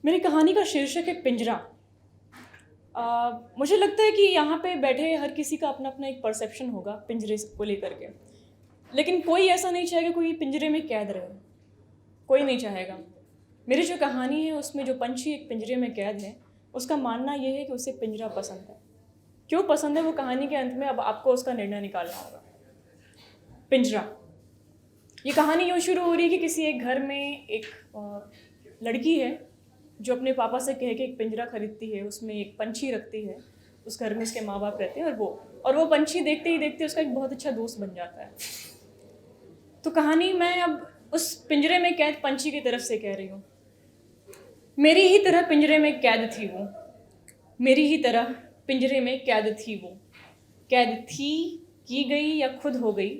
मेरी कहानी का शीर्षक है पिंजरा। मुझे लगता है कि यहाँ पे बैठे हर किसी का अपना अपना एक परसेप्शन होगा पिंजरे को लेकर के, लेकिन कोई ऐसा नहीं चाहेगा कोई पिंजरे में कैद रहे। कोई नहीं चाहेगा। मेरी जो कहानी है उसमें जो पंछी एक पिंजरे में कैद है, उसका मानना यह है कि उसे पिंजरा पसंद है। क्यों पसंद है वो कहानी के अंत में अब आपको उसका निर्णय निकालना होगा। पिंजरा, ये कहानी यूँ शुरू हो रही है कि किसी एक घर में एक लड़की है जो अपने पापा से कह के एक पिंजरा खरीदती है, उसमें एक पंछी रखती है। उस घर में उसके माँ बाप रहते हैं और वो पंछी देखते ही देखते उसका एक बहुत अच्छा दोस्त बन जाता है। तो कहानी मैं अब उस पिंजरे में कैद पंछी की तरफ से कह रही हूँ। मेरी ही तरह पिंजरे में कैद थी वो, मेरी ही तरह पिंजरे में कैद थी वो। कैद थी, की गई या खुद हो गई,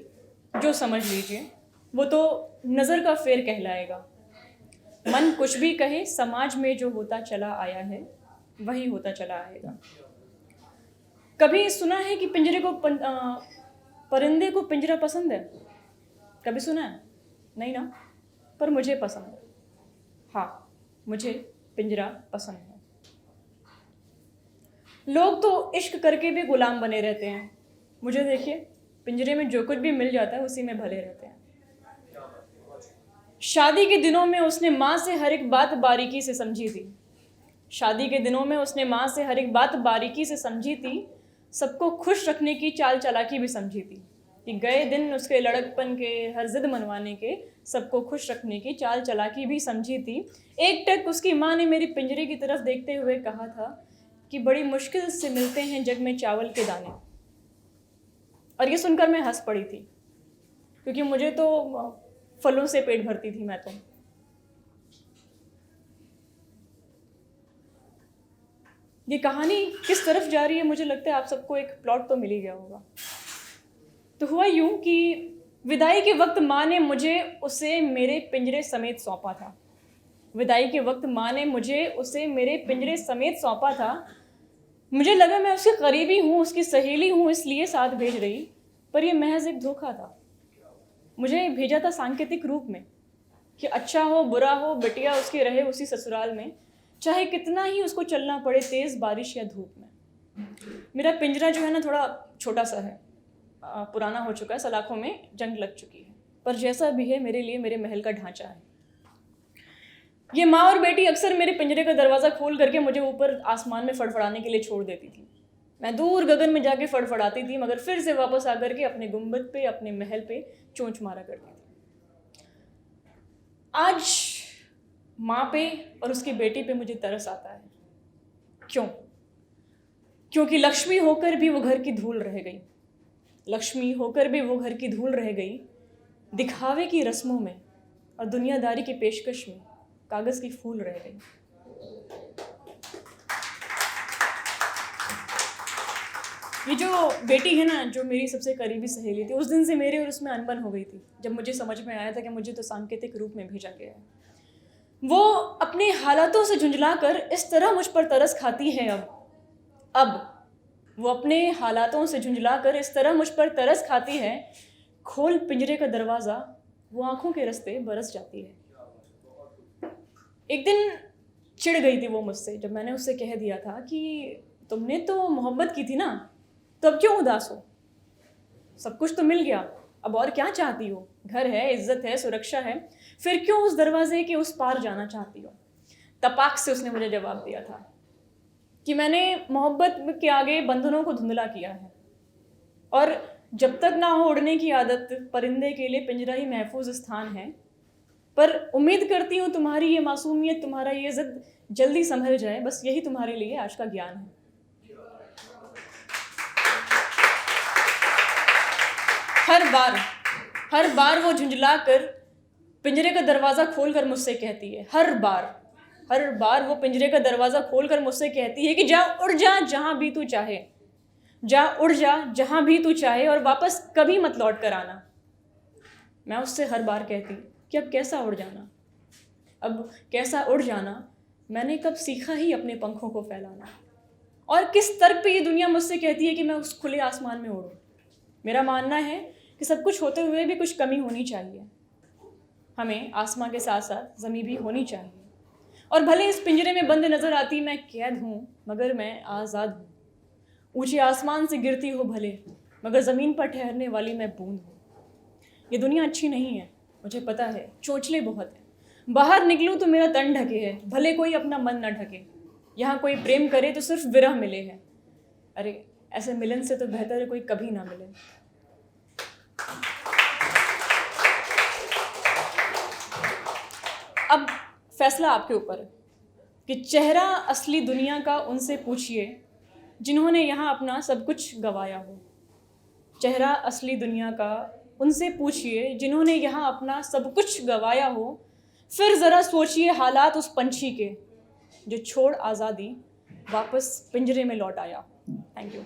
जो समझ लीजिए, वो तो नज़र का फेर कहलाएगा। मन कुछ भी कहे, समाज में जो होता चला आया है वही होता चला आएगा। कभी सुना है कि परिंदे को पिंजरा पसंद है? कभी सुना है? नहीं ना, पर मुझे पसंद है। हाँ, मुझे पिंजरा पसंद है। लोग तो इश्क करके भी गुलाम बने रहते हैं। मुझे देखिए, पिंजरे में जो कुछ भी मिल जाता है उसी में भले रहते हैं। शादी के दिनों में उसने माँ से हर एक बात बारीकी से समझी थी। शादी के दिनों में उसने माँ से हर एक बात बारीकी से समझी थी। सबको खुश रखने की चाल चालाकी भी समझी थी कि गए दिन उसके लड़कपन के, हर जिद मनवाने के, सबको खुश रखने की चाल चालाकी भी समझी थी। एक टक उसकी माँ ने मेरी पिंजरे की तरफ देखते हुए कहा था कि बड़ी मुश्किल से मिलते हैं जग में चावल के दाने। और ये सुनकर मैं हंस पड़ी थी, क्योंकि मुझे तो फलों से पेट भरती थी मैं तो। ये कहानी किस तरफ जा रही है, मुझे लगता है आप सबको एक प्लॉट तो मिल ही गया होगा। तो हुआ यूं कि विदाई के वक्त माँ ने मुझे उसे मेरे पिंजरे समेत सौंपा था। विदाई के वक्त माँ ने मुझे उसे मेरे पिंजरे समेत सौंपा था। मुझे लगा मैं उसकी करीबी हूँ, उसकी सहेली हूँ, इसलिए साथ भेज रही, पर यह महज एक धोखा था। मुझे भेजा था सांकेतिक रूप में कि अच्छा हो बुरा हो, बिटिया उसकी रहे उसी ससुराल में, चाहे कितना ही उसको चलना पड़े तेज बारिश या धूप में। मेरा पिंजरा जो है ना, थोड़ा छोटा सा है, पुराना हो चुका है, सलाखों में जंग लग चुकी है, पर जैसा भी है मेरे लिए मेरे महल का ढांचा है। ये माँ और बेटी अक्सर मेरे पिंजरे का दरवाज़ा खोल करके मुझे ऊपर आसमान में फड़फड़ाने के लिए छोड़ देती थी। मैं दूर गगन में जाके फड़फड़ाती थी, मगर फिर से वापस आकर के अपने गुंबद पे, अपने महल पे चोंच मारा करती थी। आज माँ पे और उसकी बेटी पे मुझे तरस आता है। क्यों? क्योंकि लक्ष्मी होकर भी वो घर की धूल रह गई। लक्ष्मी होकर भी वो घर की धूल रह गई, दिखावे की रस्मों में और दुनियादारी की पेशकश में कागज़ की फूल रह गई। ये जो बेटी है ना, जो मेरी सबसे करीबी सहेली थी, उस दिन से मेरे और उसमें अनबन हो गई थी, जब मुझे समझ में आया था कि मुझे तो सांकेतिक रूप में भेजा गया है। वो अपने हालातों से झुंझला कर इस तरह मुझ पर तरस खाती है। अब वो अपने हालातों से झुंझला कर इस तरह मुझ पर तरस खाती है, खोल पिंजरे का दरवाज़ा वो आंखों के रास्ते बरस जाती है। एक दिन चिढ़ गई थी वो मुझसे, जब मैंने उससे कह दिया था कि तुमने तो मोहब्बत की थी ना, तो अब क्यों उदास हो? सब कुछ तो मिल गया, अब और क्या चाहती हो? घर है, इज्जत है, सुरक्षा है, फिर क्यों उस दरवाजे के उस पार जाना चाहती हो? तपाक से उसने मुझे जवाब दिया था कि मैंने मोहब्बत के आगे बंधनों को धुंधला किया है, और जब तक ना हो उड़ने की आदत, परिंदे के लिए पिंजरा ही महफूज स्थान है। पर उम्मीद करती हूँ तुम्हारी ये मासूमियत, तुम्हारा ये जिद जल्दी संभल जाए। बस यही तुम्हारे लिए आज का ज्ञान है। हर बार वो झुंझला कर पिंजरे का दरवाज़ा खोलकर मुझसे कहती है, हर बार वो पिंजरे का दरवाज़ा खोलकर मुझसे कहती है कि जा उड़ जा जहाँ भी तू चाहे, जा उड़ जा जहाँ भी तू चाहे, और वापस कभी मत लौट कर आना। मैं उससे हर बार कहती कि अब कैसा उड़ जाना, अब कैसा उड़ जाना, मैंने कब सीखा ही अपने पंखों को फैलाना। और किस तर्क पे ये दुनिया मुझसे कहती है कि मैं उस खुले आसमान में उड़ूं? मेरा मानना है कि सब कुछ होते हुए भी कुछ कमी होनी चाहिए। हमें आसमां के साथ साथ ज़मीं भी होनी चाहिए। और भले इस पिंजरे में बंद नज़र आती मैं कैद हूँ, मगर मैं आज़ाद हूँ। ऊंचे आसमान से गिरती हो भले, मगर ज़मीन पर ठहरने वाली मैं बूंद हूँ। ये दुनिया अच्छी नहीं है, मुझे पता है, चोंचले बहुत हैं। बाहर निकलूँ तो मेरा तन ढके है, भले कोई अपना मन न ढके। यहाँ कोई प्रेम करे तो सिर्फ विरह मिले है। अरे ऐसे मिलन से तो बेहतर है कोई कभी ना मिले। अब फैसला आपके ऊपर है कि चेहरा असली दुनिया का उनसे पूछिए जिन्होंने यहाँ अपना सब कुछ गंवाया हो। चेहरा असली दुनिया का उनसे पूछिए जिन्होंने यहाँ अपना सब कुछ गंवाया हो। फिर ज़रा सोचिए हालात उस पंछी के जो छोड़ आज़ादी वापस पिंजरे में लौट आया। Thank you.